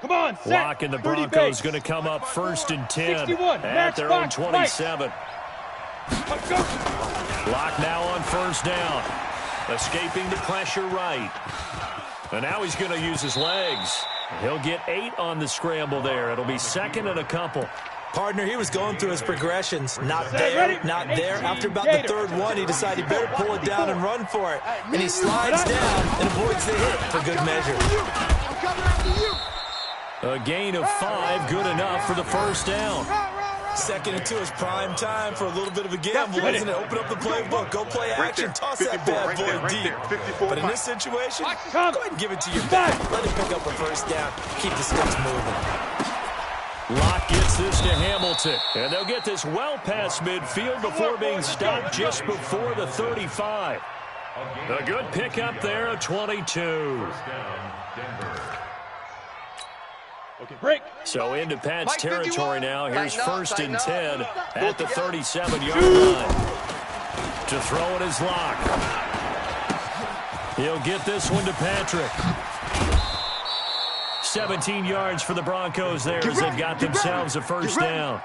Come on, set. Lock and the Broncos going to come up 1st and 10 at their own 27. Lock now on 1st down. Escaping the pressure right. And now he's going to use his legs. He'll get 8 on the scramble there. It'll be 2nd and a couple. Partner, he was going through his progressions. Not there, not there. After about the 3rd one, he decided he better pull it down and run for it. And he slides down and avoids the hit for good measure. A gain of 5, good enough for the 1st down. 2nd and 2 is prime time for a little bit of a gamble, isn't it? Open up the playbook, go play action, toss that bad boy deep. But in this situation, go ahead and give it to your back. Let him pick up a 1st down. Keep the sticks moving. Locke gets this to Hamilton. And they'll get this well past midfield before being stopped just before the 35. A good pickup there of 22. Okay, break. So into Pat's territory now. Here's 1st and 10 at the 37-yard line. To throw it is Locke. He'll get this one to Patrick. 17 yards for the Broncos there as they've got themselves a 1st down.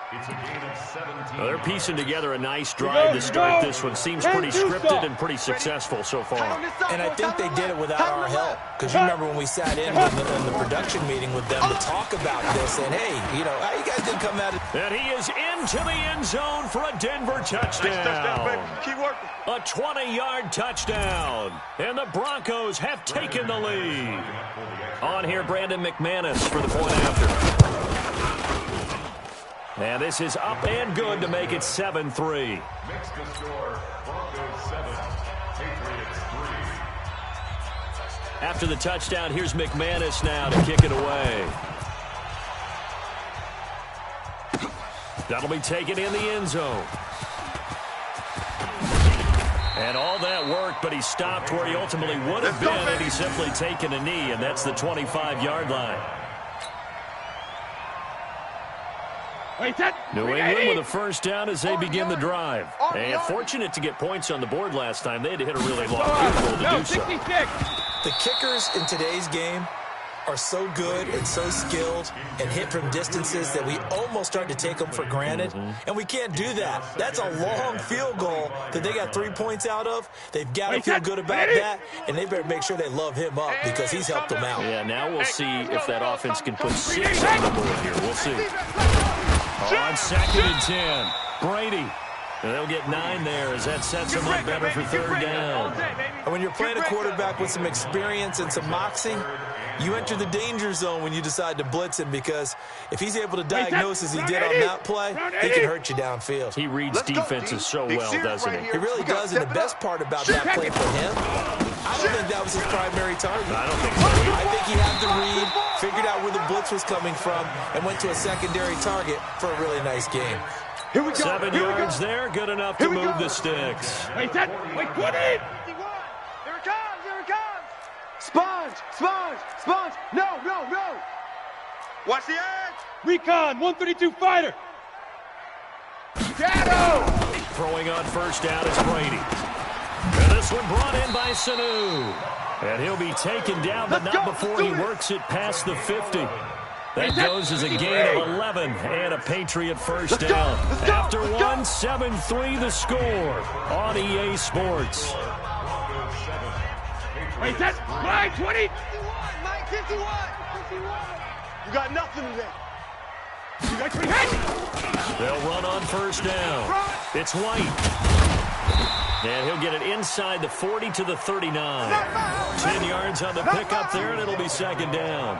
Well, they're piecing together a nice drive to start this one. Seems pretty scripted and pretty successful so far. And I think they did it without our help. Because you remember when we sat in the production meeting with them to talk about this. And, hey, you know, you guys didn't come out. And he is into the end zone for a Denver touchdown. Keep working. A 20-yard touchdown. And the Broncos have taken the lead. On here, Brandon McManus for the point after. And this is up and good to make it 7-3. Makes the score Broncos 7, Patriots 3. After the touchdown, here's McManus now to kick it away. That'll be taken in the end zone. And all that work, but he stopped where he ultimately would have been, and he's simply taken a knee, and that's the 25-yard line. New England with a 1st down as they begin the drive. And fortunate to get points on the board last time. They had to hit a really long field goal to do so. The kickers in today's game are so good and so skilled and hit from distances that we almost start to take them for granted. And we can't do that. That's a long field goal that they got 3 points out of. They've got to feel good about that, and they better make sure they love him up because he's helped them out. Yeah, now we'll see if that offense can put 6 on the board here. We'll see. On 2nd and 10, Brady. And they'll get 9 there as that sets them up better for 3rd down. And when you're playing a quarterback with some experience and some moxie, you enter the danger zone when you decide to blitz him, because if he's able to diagnose as he did on that play, he can hurt you downfield. He reads defenses so well, doesn't he? He really does, and the best part about that play for him, I don't think that was his primary target. I don't think so. I think he had the read, figured out where the blitz was coming from, and went to a secondary target for a really nice game. Here we go. 7 yards there, good enough to move the sticks. Wait, put it! Here it comes, here it comes! Sponge! No! Watch the edge! Recon, 132 fighter! Shadow! Throwing on 1st down is Brady. And this one brought in by Sanu. And he'll be taken down, but not before he works it past the 50. That goes as a gain of 11 and a Patriot 1st down. After 7-3 the score on EA Sports. Wait, that's line 20! Mike 51! You got nothing today. You got 3 heads! They'll run on 1st down. It's White. And he'll get it inside the 40 to the 39. 10 yards on the pickup there, and it'll be 2nd down.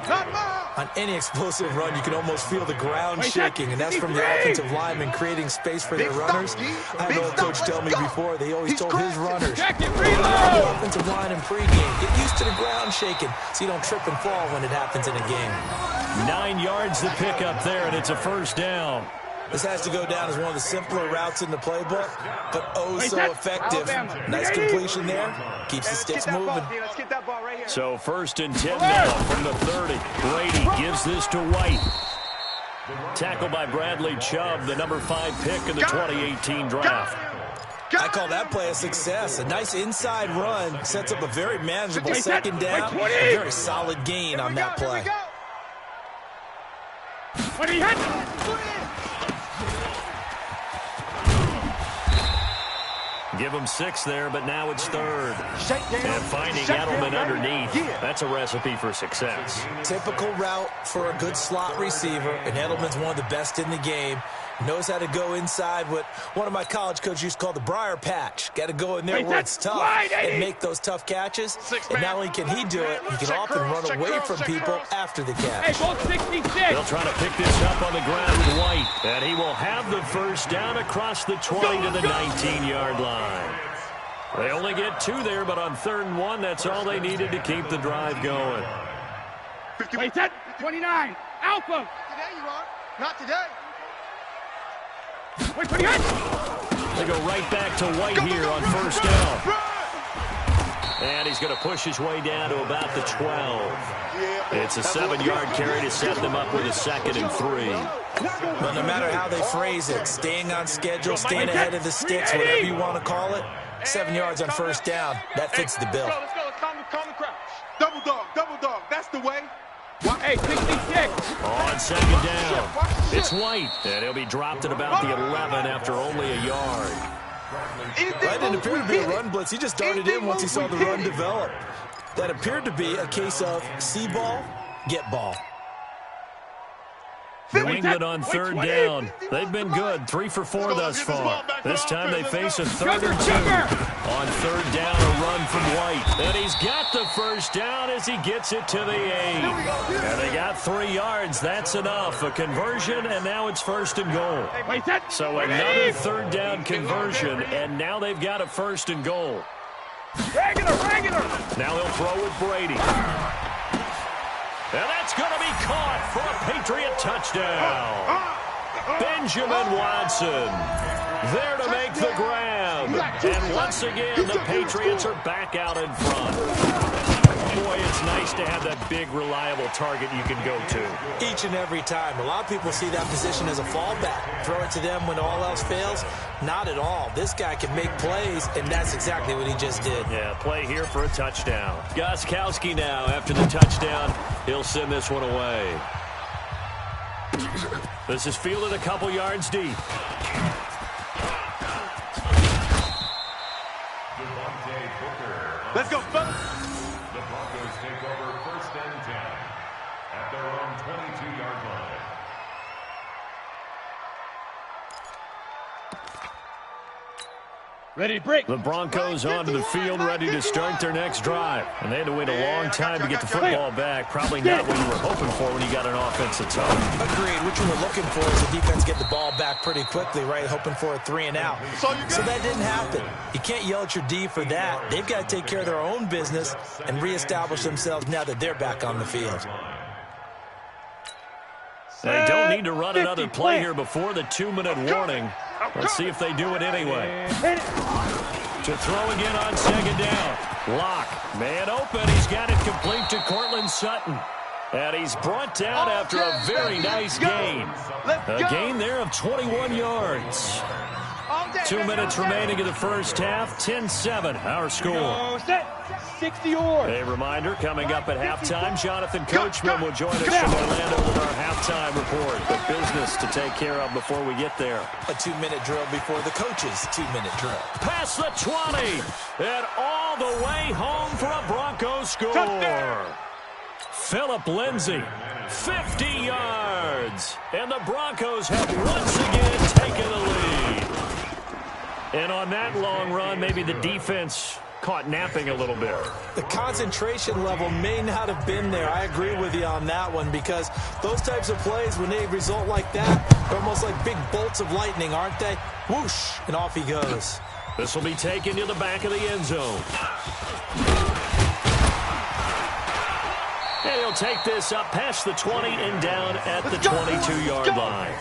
On any explosive run, you can almost feel the ground shaking, and that's from the offensive linemen creating space for their runners. I had an old coach tell me before, they always told his runners, the offensive line in pregame, get used to the ground shaking so you don't trip and fall when it happens in a game. 9 yards the pickup there, and it's a 1st down. This has to go down as one of the simpler routes in the playbook, but oh so effective. Nice completion there. Keeps the sticks moving. So 1st and 10 now from the 30. Brady gives this to White. Tackled by Bradley Chubb, the number 5 pick in the 2018 draft. I call that play a success. A nice inside run sets up a very manageable 2nd down. A very solid gain on that play. When he hits. Give him 6 there, but now it's 3rd. Shakedown. And finding Edelman underneath, that's a recipe for success. Typical route for a good slot receiver, and Edelman's one of the best in the game. Knows how to go inside what one of my college coaches used to call the briar patch. Got to go in there where it's tough and make those tough catches. And not only can he do it, he can often run away from people after the catch. Hey, ball 66. They'll try to pick this up on the ground with White. And he will have the first down across the 20 to the 19-yard line. They only get 2 there, but on 3rd and 1, that's all they needed to keep the drive going. Wait, set. 29. Alpha. Today you are. Not today. Wait, when he hits. They go right back to White here on 1st down. And he's going to push his way down to about the 12. It's a 7-yard carry to set them up with a 2nd and 3. But no matter how they phrase it, staying on schedule, staying ahead of the sticks, whatever you want to call it, 7 yards on 1st down, that fits the bill. Let's go. Let's calm the crowd. Double dog. That's the way. Hey, 66. On 2nd down, it's White. And he'll be dropped at about the 11 after only a yard. That didn't appear to be a run blitz. He just darted in once he saw the run develop. That appeared to be a case of see ball, get ball. New England on 3rd down. They've been good, 3 for 4 thus far. This time they face a 3rd and 2. On 3rd down, a run from White. And he's got the first down as he gets it to the 8. And they got 3 yards. That's enough. A conversion, and now it's 1st and goal. So another 3rd down conversion, and now they've got a 1st and goal. Regular. Now he'll throw with Brady. And that's going to be caught for a Patriot touchdown. Benjamin Watson there to make the grab. And once again, the Patriots are back out in front. Boy, it's nice to have that big, reliable target you can go to. Each and every time. A lot of people see that position as a fallback. Throw it to them when all else fails. Not at all. This guy can make plays, and that's exactly what he just did. Yeah, play here for a touchdown. Gostkowski now, after the touchdown, he'll send this one away. This is fielded a couple yards deep. Let's go, fellas. The Broncos take over 1st and 10 at their own 22-yard line. Ready to break. The Broncos onto the field, ready to start their next drive. And they had to wait a long time to get the football back. Probably not what you were hoping for when you got an offensive touch. Agreed. What you were looking for is the defense get the ball back pretty quickly, right? Hoping for a 3 and out. So that didn't happen. You can't yell at your D for that. They've got to take care of their own business and reestablish themselves now that they're back on the field. They don't need to run another play here before the 2-minute warning. Let's see if they do it anyway. To throw again on 2nd down. Lock. Man open. He's got it complete to Cortland Sutton. And he's brought down after a very nice gain. A gain there of 21 yards. 2 minutes remaining in the first half. 10-7, our score. 60 or. A reminder, coming up at halftime, Jonathan Coachman will join us from Orlando with our halftime report. The business to take care of before we get there. A 2-minute drill before the coach's 2-minute drill. Past the 20, and all the way home for a Broncos score. Phillip Lindsay, 50 yards. And the Broncos have once again taken the lead. And on that long run, maybe the defense caught napping a little bit. The concentration level may not have been there. I agree with you on that one, because those types of plays, when they result like that, they're almost like big bolts of lightning, aren't they? Whoosh, and off he goes. This will be taken to the back of the end zone. And he'll take this up past the 20 and down at the 22-yard line.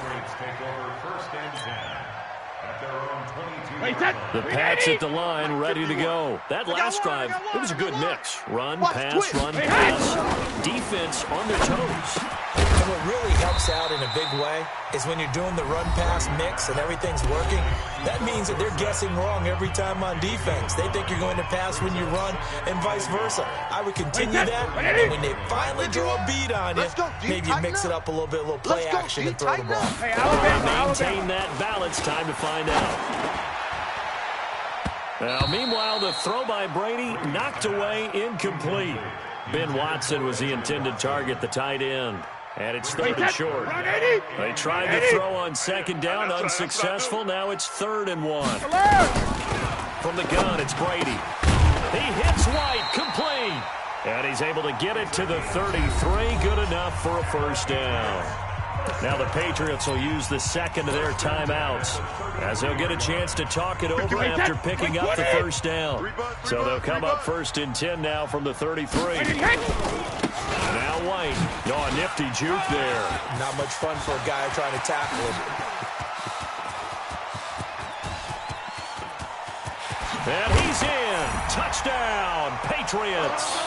The Pats at the line, ready to go. That last drive, it was a good mix. Run, pass, run, pass. Defense on their toes. And what really helps out in a big way is when you're doing the run-pass mix and everything's working, that means that they're guessing wrong every time on defense. They think you're going to pass when you run and vice versa. I would continue that, and when they finally draw a beat on you, maybe you mix it up a little bit, a little play action and throw the ball. Hey, Alabama, Maintain that balance. Time to find out. Now, meanwhile, the throw by Brady knocked away, incomplete. Ben Watson was the intended target, the tight end. And it's third and short. They tried to throw on second down, unsuccessful. Now it's 3rd and 1. From the gun, it's Brady. He hits White, complete. And he's able to get it to the 33. Good enough for a first down. Now the Patriots will use the second of their timeouts as they'll get a chance to talk it over after picking up the first down. So they'll come up 1st and 10 now from the 33. Now White. Oh, a nifty juke there. Not much fun for a guy trying to tackle him. And he's in. Touchdown, Patriots.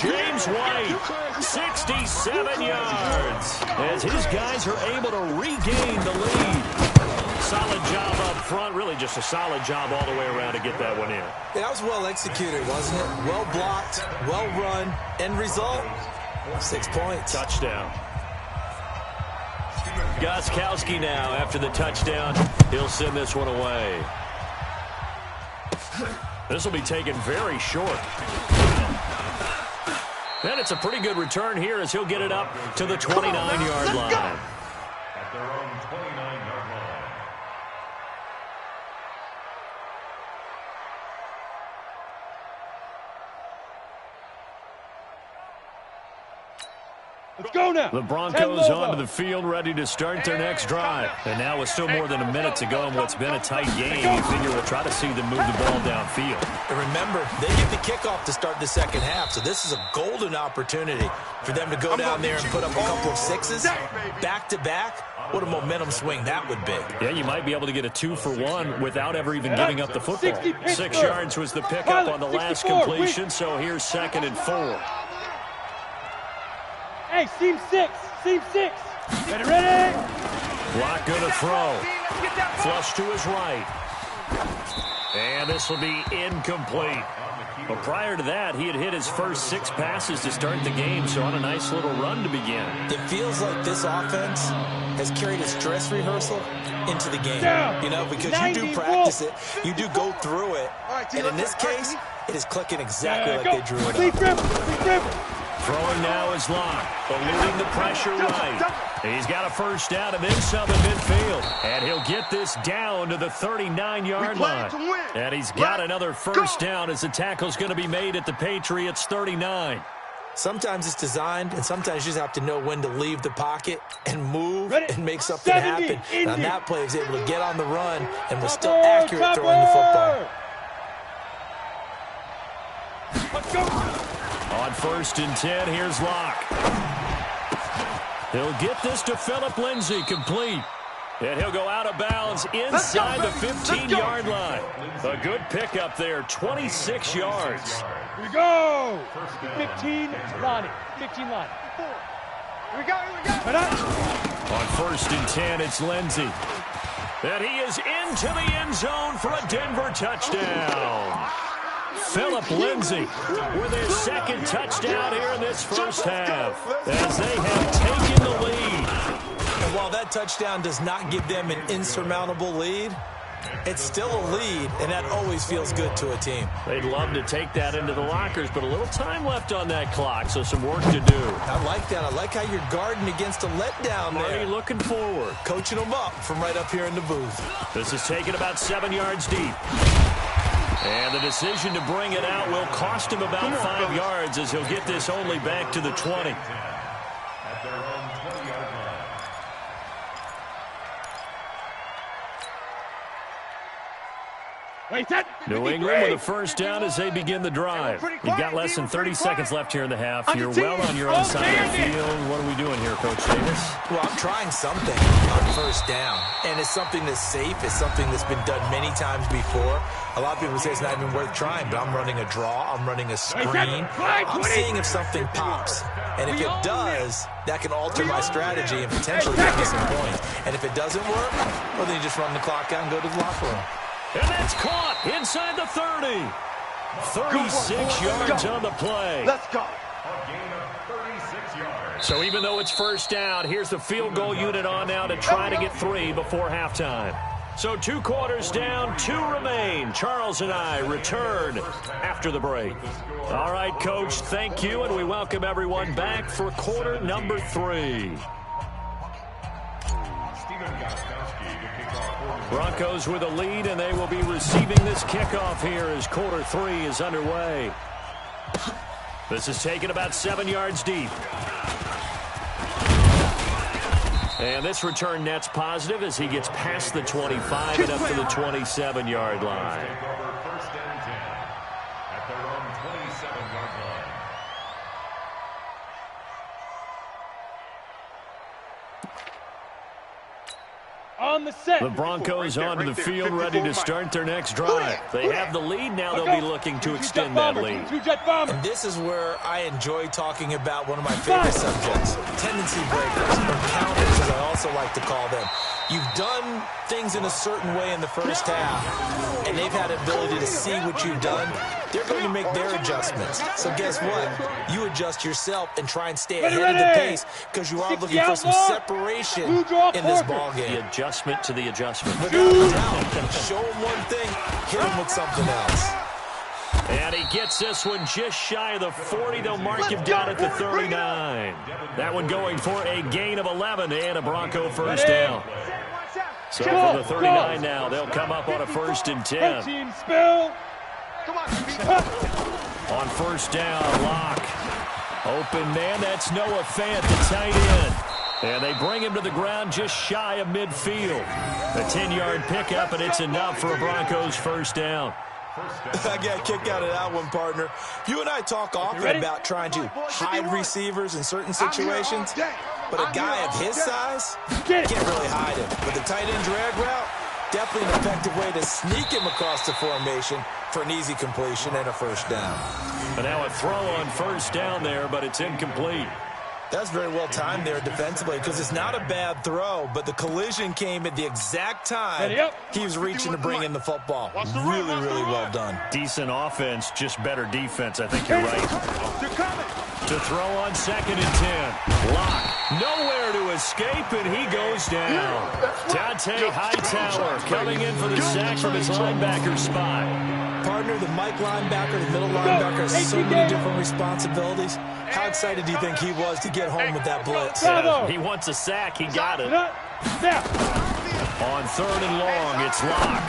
James White, 67 yards, as his guys are able to regain the lead. Solid job up front, really just a solid job all the way around to get that one in. Yeah, that was well executed, wasn't it? Well blocked, well run. End result, 6 points. Touchdown. Gostkowski now after the touchdown. He'll send this one away. This will be taken very short. And it's a pretty good return here as he'll get it up to the 29-yard line. At their own 29-yard line. Let's go now. The Broncos onto the field, ready to start their next drive. And now with still more than a minute to go in what's been a tight game, you figure we'll try to see them move the ball downfield. And remember, they get the kickoff to start the second half, so this is a golden opportunity for them to go down there and put up a couple of sixes back-to-back. What a momentum swing that would be. Yeah, you might be able to get a 2-for-1 without ever even giving up the football. 6 yards was the pickup on the last completion, so here's 2nd and 4. Hey, seam 6. Ready? Block going to throw. Flush to his right. And this will be incomplete. But prior to that, he had hit his first 6 passes to start the game, so on a nice little run to begin. It feels like this offense has carried its dress rehearsal into the game. You know, because you do practice it, you do go through it, and in this case, it is clicking exactly like they drew it up. Throwing now is Locke, eluding the pressure right. He's got a first down and then some in midfield. And he'll get this down to the 39-yard line. And he's got another first down as the tackle's going to be made at the Patriots' 39. Sometimes it's designed, and sometimes you just have to know when to leave the pocket and move and make something happen. And on that play, he was able to get on the run and was still accurate throwing the football. Let's go. On 1st and 10, here's Locke. He'll get this to Phillip Lindsay, complete. And he'll go out of bounds inside the 15-yard line. A good pickup there, 26 yards. Here we go. 15, Lonnie. 15, Lonnie. Here we go. On 1st and 10, it's Lindsay. And he is into the end zone for a Denver touchdown. Phillip Lindsay with his 2nd touchdown here in this first half as they have taken the lead. And while that touchdown does not give them an insurmountable lead, it's still a lead, and that always feels good to a team. They'd love to take that into the lockers, but a little time left on that clock, so some work to do. I like that. I like how you're guarding against a letdown there. Marty looking forward. Coaching them up from right up here in the booth. This is taken about 7 yards deep. And the decision to bring it out will cost him about 5 yards as he'll get this only back to the 20. At their own 20-yard line. New England with a first down as they begin the drive. You've got less than 30 seconds left here in the half. You're well on your own side of the field. What are we doing here, Coach Davis? Well, I'm trying something on first down, and it's something that's safe. It's something that's been done many times before. A lot of people say it's not even worth trying, but I'm running a draw. I'm running a screen. I'm seeing if something pops, and if it does, that can alter my strategy and potentially give me some points. And if it doesn't work, well, then you just run the clock out and go to the locker room. And that's caught inside the 30. 36 yards on the play. Let's go. A gain of 36 yards. So even though it's first down, here's the field goal unit on now to try to get 3 before halftime. So 2 quarters down, 2 remain. Charles and I return after the break. All right, Coach, thank you, and we welcome everyone back for quarter number 3. Broncos with a lead, and they will be receiving this kickoff here as quarter 3 is underway. This is taken about 7 yards deep. And this return net's positive as he gets past the 25 and up to the 27-yard line. First and 10 at their own 27-yard line. On the set. The Broncos onto the field, ready to start their next drive. They have the lead now. They'll be looking to extend that lead. And this is where I enjoy talking about one of my favorite subjects, tendency breakers, or counters, as I also like to call them. You've done things in a certain way in the first half, and they've had the ability to see what you've done. They're going to make their adjustments. So guess what? You adjust yourself and try and stay ahead of the pace because you are looking for some separation in this ballgame. The adjustment to the adjustment. Without a doubt. Show them one thing, hit them with something else. And he gets this one just shy of the 40. They'll mark him down at the 39. That one going for a gain of 11 and a Bronco first down. So from the 39 now, they'll come up on a first and 10. On first down, Lock. Open man, that's Noah Fant, the tight end. And they bring him to the ground just shy of midfield. A 10-yard pickup, and it's enough for a Broncos first down. I got a kick out of that one, partner. You and I talk often about trying to hide receivers in certain situations, but a guy of his size, can't really hide him. But the tight end drag route, definitely an effective way to sneak him across the formation for an easy completion and a first down. And now a throw on first down there, but it's incomplete. That's very well timed there defensively because it's not a bad throw, but the collision came at the exact time he was reaching to bring in the football. Really, really well done. Decent offense, just better defense. I think you're right. To throw on second and 10. Lock. Nowhere to escape, and he goes down. Dante Hightower coming in for the sack from his linebacker spot. Partner, the Mike linebacker, the middle linebacker has so many different responsibilities. How excited do you think he was to get home with that blitz? Yeah, he wants a sack. He got it. On third and long, it's Lock.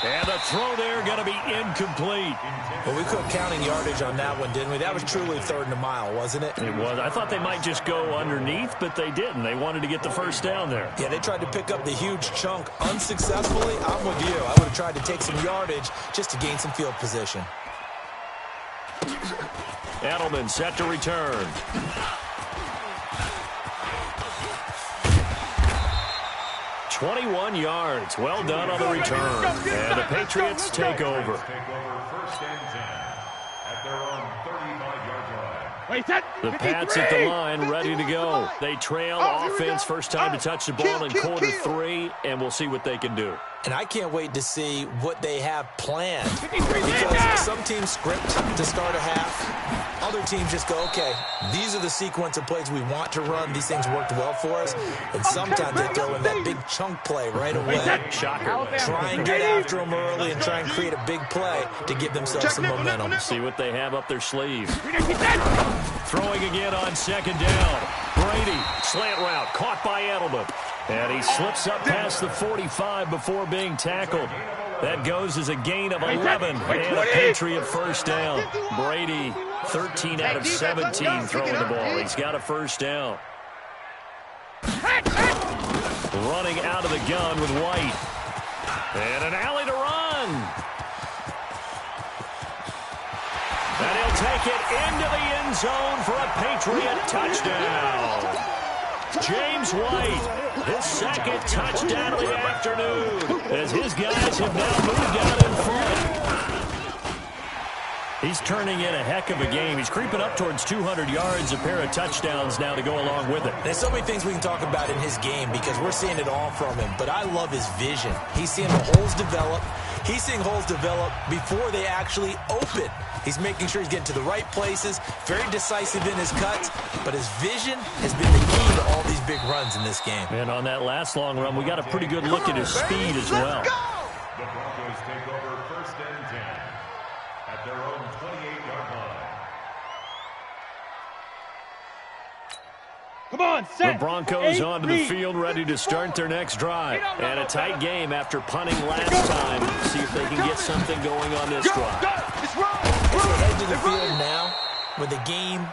And the throw there going to be incomplete. Well, we quit counting yardage on that one, didn't we? That was truly third and a mile, wasn't it? It was. I thought they might just go underneath, but they didn't. They wanted to get the first down there. Yeah, they tried to pick up the huge chunk unsuccessfully. I'm with you. I would have tried to take some yardage just to gain some field position. Edelman set to return. .21 yards. Well done on the return. And the Patriots take over. First and 10 at their own 35-yard line. The Pats at the line, ready to go. They trail offense, first time to touch the ball in quarter 3, and we'll see what they can do. And I can't wait to see what they have planned. Because some teams script to start a half. Other teams just go, okay, these are the sequence of plays we want to run. These things worked well for us. And sometimes they throw in that big chunk play right away. Shocker. Try and get after them early and try and create a big play to give themselves some momentum. See what they have up their sleeve. Throwing again on second down. Brady, slant route, caught by Edelman. And he slips up past the 45 before being tackled. That goes as a gain of 11 and a Patriot first down. Brady, 13 out of 17 throwing the ball. He's got a first down. Running out of the gun with White. And an alley to run. And he'll take it into the end zone for a Patriot touchdown. James White, his second touchdown of the afternoon, as his guys have now moved out in front. He's turning in a heck of a game. He's creeping up towards 200 yards, a pair of touchdowns now to go along with it. There's so many things we can talk about in his game because we're seeing it all from him, but I love his vision. He's seeing the holes develop. He's seeing holes develop before they actually open. He's making sure he's getting to the right places, very decisive in his cuts, but his vision has been the key to all these big runs in this game. And on that last long run, we got a pretty good look at his speed as well. The Broncos take over 1st and 10 at their own 28-yard line. Come on, set. The Broncos onto the field, ready to start their next drive. And a tight game after punting last time. See if they can get something going on this drive. As they head to the field now, with the game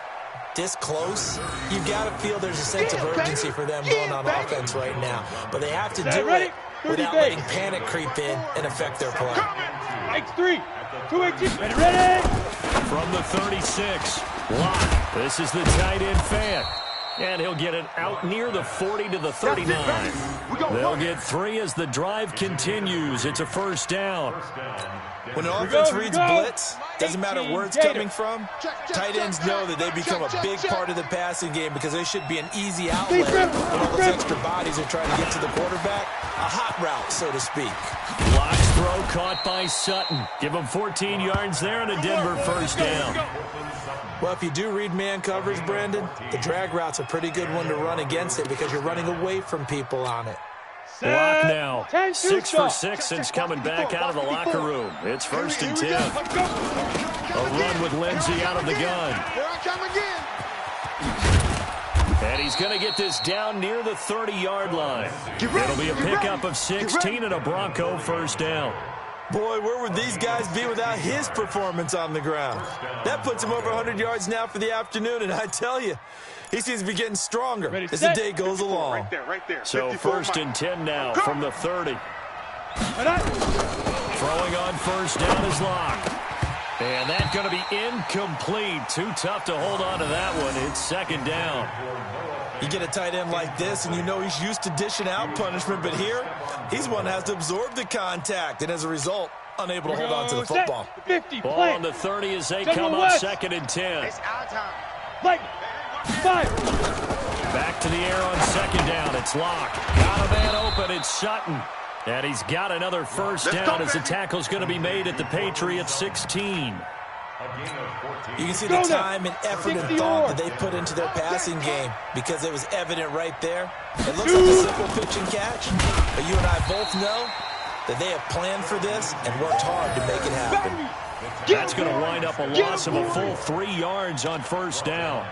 this close, you've got to feel there's a sense of urgency for them going on offense right now. But they have to do it without letting panic creep in and affect their play. X3, 218, ready. From the 36, Locke. This is the tight end fan. And he'll get it out near the 40 to the 39. They'll get 3 as the drive continues. It's a first down. When an offense reads blitz, doesn't matter where it's coming from, tight ends know that they become a big part of the passing game because they should be an easy outlet when all those extra bodies are trying to get to the quarterback. A hot route, so to speak. Locke's throw caught by Sutton. Give him 14 yards there and a Denver first down. Well, if you do read man coverage, Brandon, the drag route's a pretty good one to run against it because you're running away from people on it. Locke now, 6 for 6 since coming back out of the locker room. It's 1st and 10. A run with Lindsey out of the gun. Here I come again. And he's going to get this down near the 30-yard line. It'll be a pickup of 16 and a Bronco first down. Boy, where would these guys be without his performance on the ground? That puts him over 100 yards now for the afternoon, and I tell you, he seems to be getting stronger as the day goes along. Right there. So 1st and 10 now from the 30. Throwing on first down is Locke. And that's going to be incomplete. Too tough to hold on to that one. It's 2nd down. You get a tight end like this, and you know he's used to dishing out punishment, but here, he's one that has to absorb the contact, and as a result, unable to hold on to the football. 50, ball on the 30 as they come up 2nd and 10. It's our time. Lightning, 5. Back to the air on 2nd down. It's Locke. Got a man open. It's Sutton. And he's got another first down as the tackle's going to be made at the Patriots 16. You can see the time and effort and thought that they put into their passing game because it was evident right there. It looks like a simple pitch and catch, but you and I both know that they have planned for this and worked hard to make it happen. That's going to wind up a loss of a full 3 yards on first down.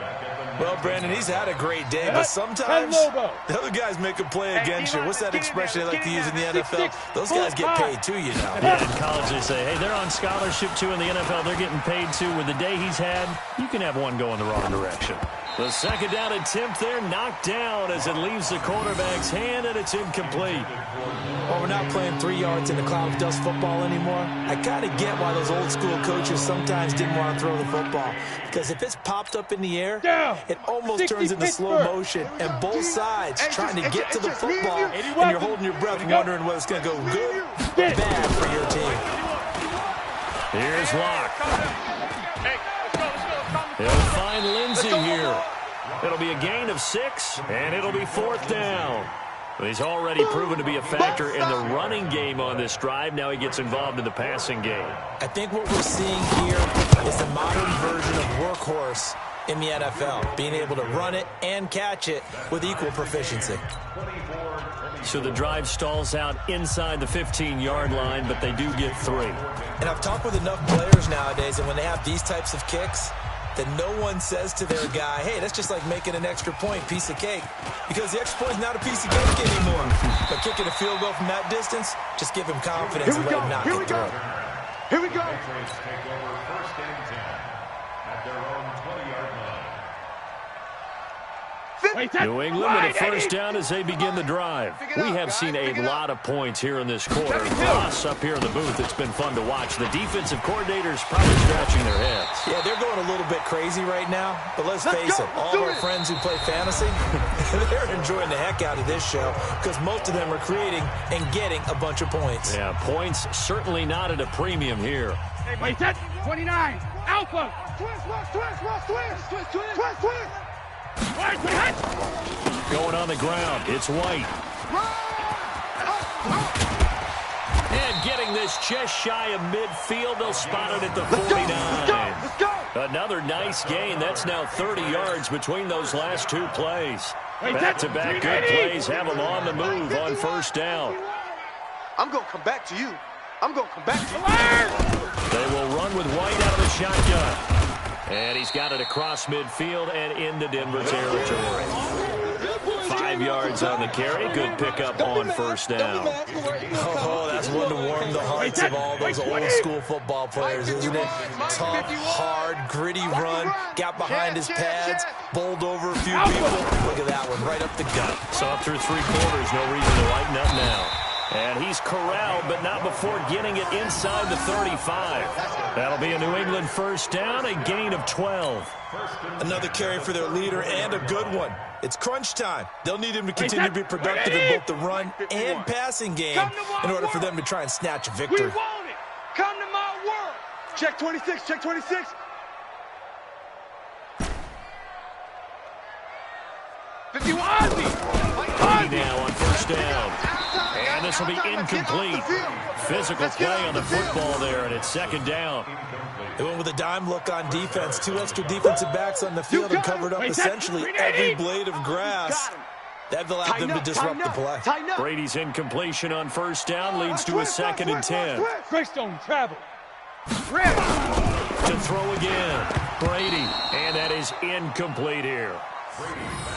Well, Brandon, he's had a great day, but sometimes the other guys make a play against you. What's that expression they like to use in the NFL? Those guys get paid too, you know. Yeah, in college they say, hey, they're on scholarship too. In the NFL, they're getting paid too. With the day he's had, you can have one go in the wrong direction. The 2nd down attempt there knocked down as it leaves the quarterback's hand, and it's incomplete. Well, we're not playing 3 yards in a cloud of dust football anymore. I kind of get why those old school coaches sometimes didn't want to throw the football. Because if it's popped up in the air, it almost turns into slow motion. And both sides trying to get to the football, and you're holding your breath wondering whether it's going to go good or bad for your team. Here's Locke. He'll find Lindsey here. It'll be a gain of 6, and it'll be 4th down. He's already proven to be a factor in the running game on this drive. Now he gets involved in the passing game. I think what we're seeing here is the modern version of workhorse in the NFL, being able to run it and catch it with equal proficiency. So the drive stalls out inside the 15-yard line, but they do get 3. And I've talked with enough players nowadays, and when they have these types of kicks, that no one says to their guy, hey, that's just like making an extra point, piece of cake. Because the extra point is not a piece of cake anymore. But kicking a field goal from that distance, just give him confidence and let him knock it through. Here we go. Patriots take over 1st and 10 at their own 20-yard line. New England with a first down as they begin the drive. We have seen a lot of points here in this quarter. For us up here in the booth, it's been fun to watch. The defensive coordinators probably scratching their heads. Yeah, they're going a little bit crazy right now, but let's face it, all of our friends who play fantasy, they're enjoying the heck out of this show because most of them are creating and getting a bunch of points. Yeah, points certainly not at a premium here. Wait, that's 29. Alpha. Twist. Going on the ground, it's White. And getting this just shy of midfield, they'll spot it at the 49. Another nice gain. That's now 30 yards between those last two plays. Back-to-back good plays have them on the move on first down. I'm going to come back to you. They will run with White out of the shotgun. And he's got it across midfield and into Denver territory. 5 yards on the carry. Good pickup on first down. Oh, that's one to warm the hearts of all those old-school football players, isn't it? Tough, hard, gritty run. Got behind his pads, bowled over a few people. Look at that one, right up the gut. So up through 3 quarters, no reason to lighten up now. And he's corralled, but not before getting it inside the 35. That'll be a New England first down, a gain of 12. Another carry for their leader and a good one. It's crunch time. They'll need him to continue to be productive in both the run and passing game in order for them to try and snatch a victory. We want it. Come to my world. Check 26. 51. Now on first down. And this will be incomplete. Physical play on the football there, and it's second down. They went with a dime look on defense. 2 extra defensive backs on the field and covered up essentially every blade of grass. That allowed them to disrupt the play. Brady's incompletion on first down leads to a 2nd and 10. Greystone travel. To throw again. Brady, and that is incomplete here.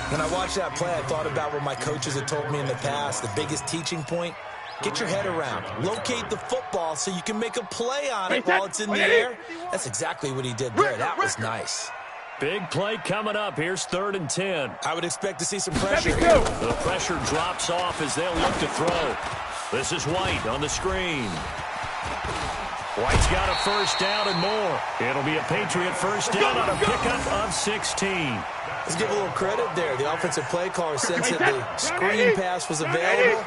When I watched that play, I thought about what my coaches had told me in the past. The biggest teaching point, get your head around. Locate the football so you can make a play on it while it's in the air. That's exactly what he did there. That was nice. Big play coming up. Here's 3rd and 10. I would expect to see some pressure. The pressure drops off as they'll look to throw. This is White on the screen. White's got a first down and more. It'll be a Patriot first down on a pickup of 16. Let's give a little credit there. The offensive play caller sensed that the screen pass was available.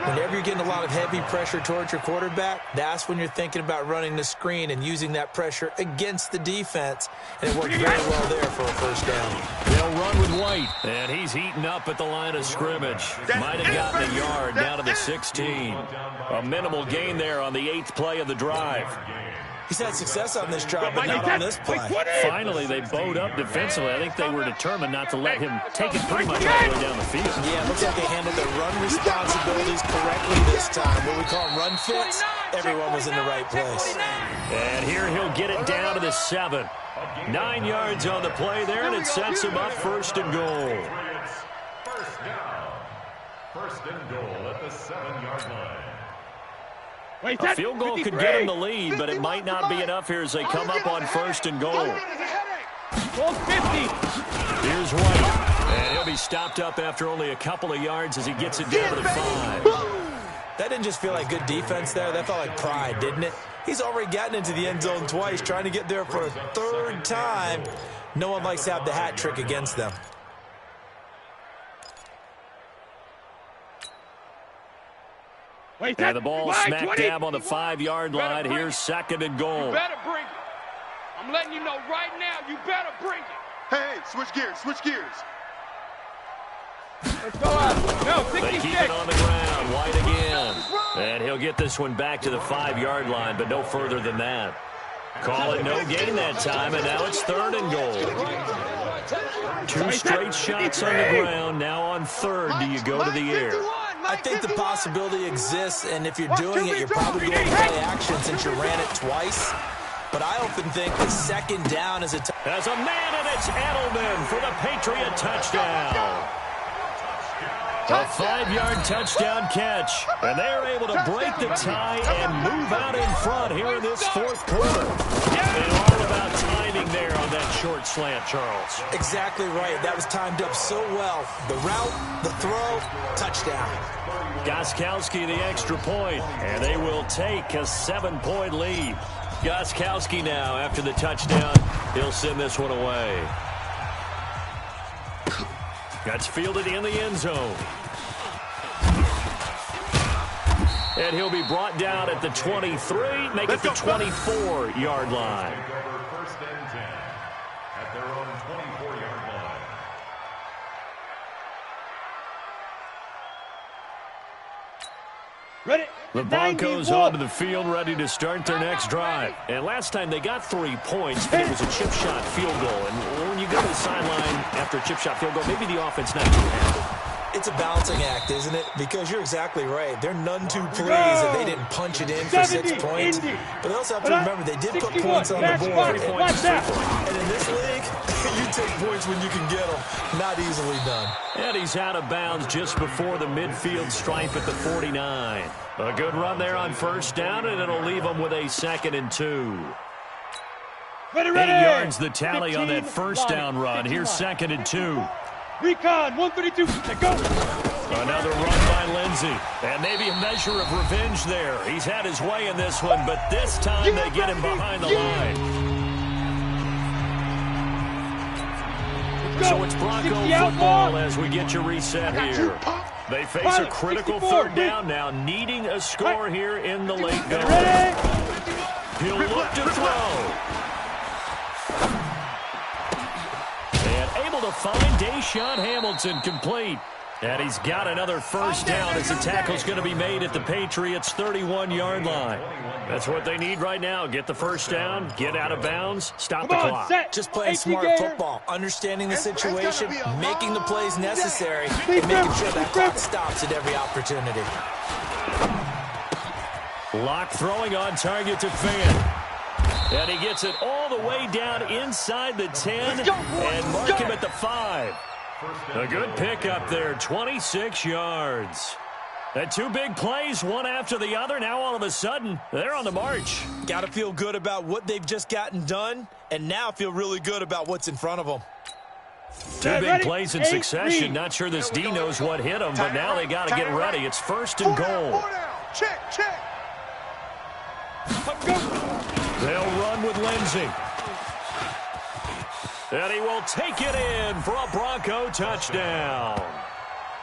Whenever you're getting a lot of heavy pressure towards your quarterback, that's when you're thinking about running the screen and using that pressure against the defense. And it worked very well there for a first down. They'll run with White, and he's heating up at the line of scrimmage. Might have gotten a yard down to the 16. A minimal gain there on the 8th play of the drive. He's had success on this drive, but not on this play. Finally, they bowed up defensively. I think they were determined not to let him take it pretty much all the way down the field. Yeah, it looks like they handled their run responsibilities correctly this time. What we call run fits, everyone was in the right place. And here he'll get it down to the 7. 9 yards on the play there, and it sets him up 1st and goal. First down. 1st and goal at the 7-yard line. A field goal could get him the lead, but it might not be enough here as they come up on 1st and goal. Here's White, and he'll be stopped up after only a couple of yards as he gets it down to the 5. That didn't just feel like good defense there. That felt like pride, didn't it? He's already gotten into the end zone twice, trying to get there for a 3rd time. No one likes to have the hat trick against them. And the ball smack dab on the 5-yard line. Here's 2nd and goal. You better bring it. I'm letting you know right now, you better bring it. Hey, switch gears. Let's go up. No, 66. They keep it on the ground. White again. And he'll get this one back to the 5-yard line, but no further than that. Call it no gain that time, and now it's 3rd and goal. 2 straight shots on the ground. Now on 3rd, do you go to the air? I think the possibility exists, and if you're doing it, you're probably going to play action since you ran it twice. But I often think the 2nd down is a as a man, and it's Edelman for the Patriot touchdown. A 5-yard touchdown catch. And they're able to break the tie and move out in front here in this fourth quarter. And all about timing there on that short slant, Charles. Exactly right. That was timed up so well. The route, the throw, touchdown. Gostkowski the extra point, and they will take a 7-point lead. Gostkowski now, after the touchdown, he'll send this one away. That's fielded in the end zone. And he'll be brought down at the 23, make it the 24-yard line. First and 10 at their own 24-yard line. Ready? The Broncos onto the field, ready to start their next drive. And last time they got 3 points, but it was a chip shot field goal. And when you go to the sideline after a chip shot field goal, maybe the offense not too happy. It's a balancing act, isn't it? Because you're exactly right. They're none too pleased that they didn't punch it in for 6 points. But they also have to remember they did put points on the board. And in this league, you take points when you can get them. Not easily done. And he's out of bounds just before the midfield stripe at the 49. A good run there on first down, and it'll leave them with a 2nd and 2. 8 yards the tally on that first down run. Here's 2nd and 2. Recon, 132, go! Another run by Lindsey. And maybe a measure of revenge there. He's had his way in this one, but this time they get him behind the line. So it's Bronco football as we get you reset here. They face a critical 3rd down now, needing a score here in the late going. He'll look to throw. To find Deshaun Hamilton complete. And he's got another first down as the tackle's going to be made at the Patriots' 31-yard line. That's what they need right now. Get the first down, get out of bounds, stop the clock. Just playing smart football, understanding the situation, making the plays necessary, and making sure that clock stops at every opportunity. Lock throwing on target to Fan. And he gets it all the way down inside the 10 and mark him at the 5. A good pickup there, 26 yards. And 2 big plays, one after the other. Now all of a sudden, they're on the march. Got to feel good about what they've just gotten done, and now feel really good about what's in front of them. 2 big plays in succession. Not sure this D knows what hit him, but now they got to get ready. It's 1st and goal. Check. They'll run with Lindsey. And he will take it in for a Bronco touchdown.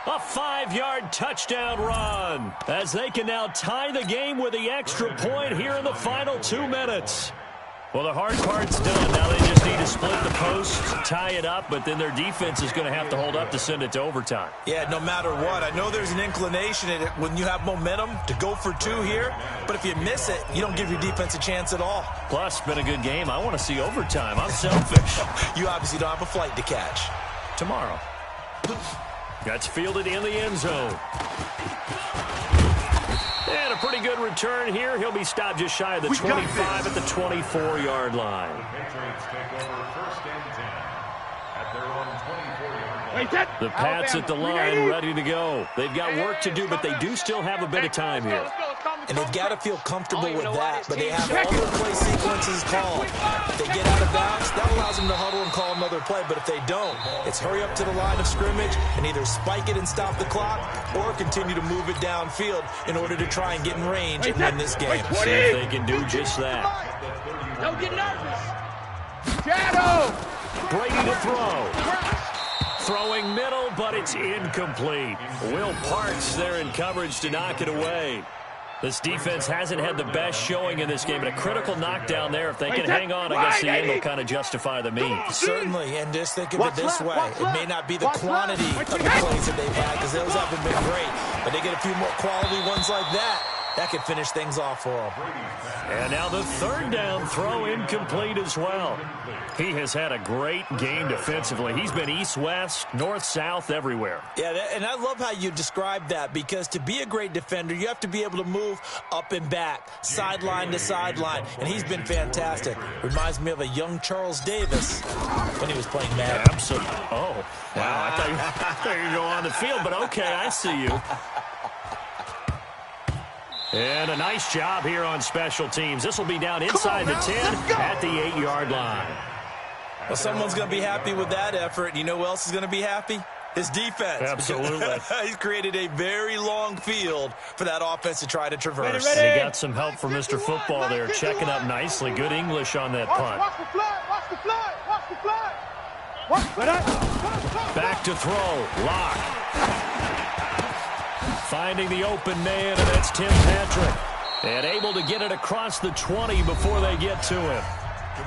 A 5-yard touchdown run as they can now tie the game with the extra point here in the final 2 minutes. Well, the hard part's done. Now they just need to split the post, tie it up, but then their defense is going to have to hold up to send it to overtime. Yeah, no matter what. I know there's an inclination in it when you have momentum to go for 2 here, but if you miss it, you don't give your defense a chance at all. Plus, it's been a good game. I want to see overtime. I'm selfish. You obviously don't have a flight to catch. Tomorrow. That's fielded in the end zone. And a pretty good return here. He'll be stopped just shy of the 25 at the 24-yard line. The Patriots take over 1st and 10 at their own 24-yard line. The Pats at the line, ready to go. They've got work to do, but they do still have a bit of time here. And they've got to feel comfortable with that, but they have all their play sequences called. If they get out of bounds, that allows them to huddle and call another play, but if they don't, it's hurry up to the line of scrimmage and either spike it and stop the clock or continue to move it downfield in order to try and get in range and win this game. See if they can do just that. Don't get nervous. Shadow. Brady to throw. Throwing middle, but it's incomplete. Will Parks there in coverage to knock it away. This defense hasn't had the best showing in this game, but a critical knockdown there. If they can hang on, I guess the end will kind of justify the means. Certainly, and just think of it this way. It may not be the quantity of the plays that they've had because those haven't been great, but they get a few more quality ones like that, That could finish things off for him. And now the third down throw incomplete as well. He has had a great game defensively. He's been east-west, north-south, everywhere. Yeah, and I love how you describe that, because to be a great defender, you have to be able to move up and back, sideline to sideline, and he's been fantastic. Reminds me of a young Charles Davis when he was playing Madden. Absolutely. Oh, wow. I thought you were going to go on the field, but okay, I see you. And a nice job here on special teams. This will be down inside the 10 at the 8-yard line. Well, someone's going to be happy with that effort. You know who else is going to be happy? His defense. Absolutely. He's created a very long field for that offense to try to traverse. And he got some help from Mr. Football there, checking up nicely. Good English on that punt. Watch the flag. Watch the flag. Watch the flag. Back to throw. Lock. Finding the open man, and that's Tim Patrick. And able to get it across the 20 before they get to him.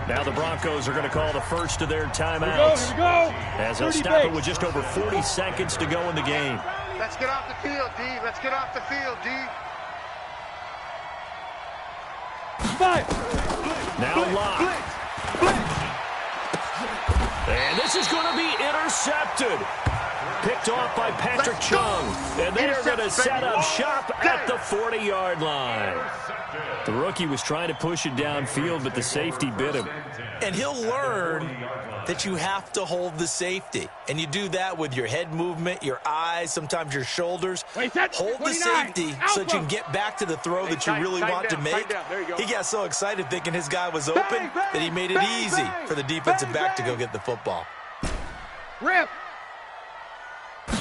Now the Broncos are going to call the first of their timeouts. Here we go. As they'll stop it with just over 40 seconds to go in the game. Let's get off the field, D. Let's get off the field, D. Five. Now Lock. And this is going to be intercepted. Picked off by Patrick Chung. And they are going to set up shop at the 40-yard line. The rookie was trying to push it downfield, but the safety bit him. And he'll learn that you have to hold the safety. And you do that with your head movement, your eyes, sometimes your shoulders. Hold the safety so that you can get back to the throw that you really want to make. He got so excited thinking his guy was open that he made it easy for the defensive back to go get the football. Rip.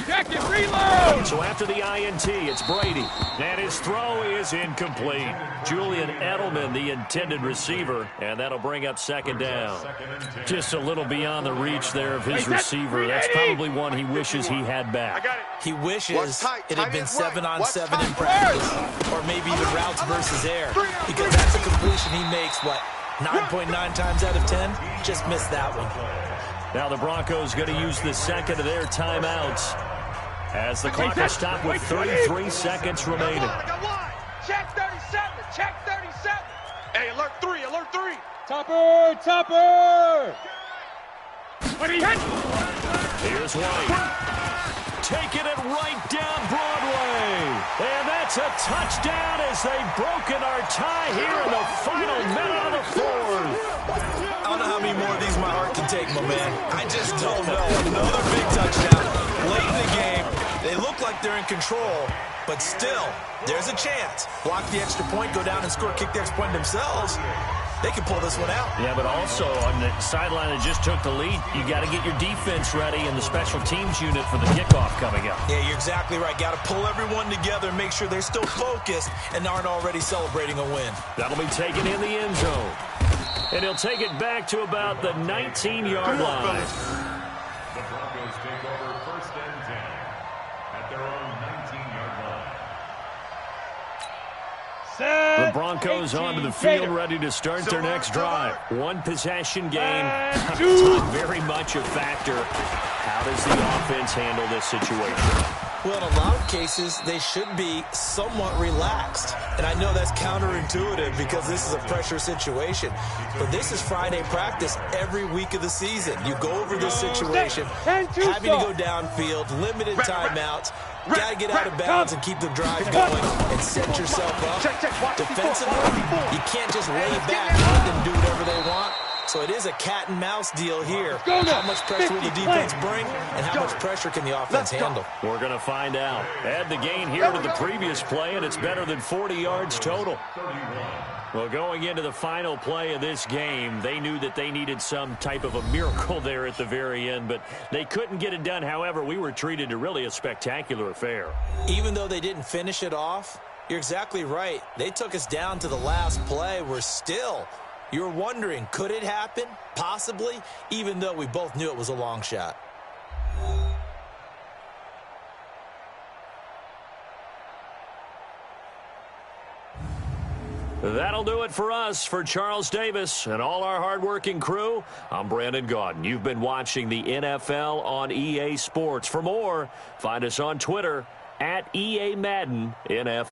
Check it, reload! So after the INT, it's Brady. And his throw is incomplete. Julian Edelman, the intended receiver, and that'll bring up second down. Just a little beyond the reach there of his receiver. That's probably one he wishes he had back. He wishes it had been 7-on-7 in practice, or maybe even routes versus air, because that's a completion he makes, 9.9 times out of 10? Just missed that one. Now the Broncos going to use the second of their timeouts as the clock is stopped with 33 seconds remaining. Check 37. Check 37. Hey, alert 3. Alert 3. Topper. What he hit? Here's White. Taking it right down Broadway. And that's a touchdown as they've broken our tie here in the final minute of the fourth. I don't know how many more of these my heart can take, my man. I just don't know. Another big touchdown. Late in the game, they look like they're in control, but still, there's a chance. Block the extra point, go down and score, kick the extra point themselves. They can pull this one out. Yeah, but also on the sideline that just took the lead, you got to get your defense ready and the special teams unit for the kickoff coming up. Yeah, you're exactly right. Got to pull everyone together and make sure they're still focused and aren't already celebrating a win. That'll be taken in the end zone. And he'll take it back to about the 19-yard line. The Broncos take over first and 10 at their own 19-yard line. The Broncos onto the field, ready to start their next drive. One possession game. Time very much a factor. How does the offense handle this situation? Well, in a lot of cases, they should be somewhat relaxed. And I know that's counterintuitive because this is a pressure situation. But this is Friday practice every week of the season. You go over this situation, having to go downfield, limited timeouts, got to get out of bounds and keep the drive going and set yourself up. Defensively, you can't just lay back and let them do whatever they want. So it is a cat and mouse deal here. How much pressure will the defense bring, and how much pressure can the offense handle? We're going to find out. Add the gain here to the previous play, and it's better than 40 yards total. Well, going into the final play of this game, they knew that they needed some type of a miracle there at the very end, but they couldn't get it done. However, we were treated to really a spectacular affair. Even though they didn't finish it off, you're exactly right. They took us down to the last play. We're still... You're wondering, could it happen? Possibly, even though we both knew it was a long shot. That'll do it for us. For Charles Davis and all our hardworking crew, I'm Brandon Gaudin. You've been watching the NFL on EA Sports. For more, find us on Twitter @EA Madden NFL.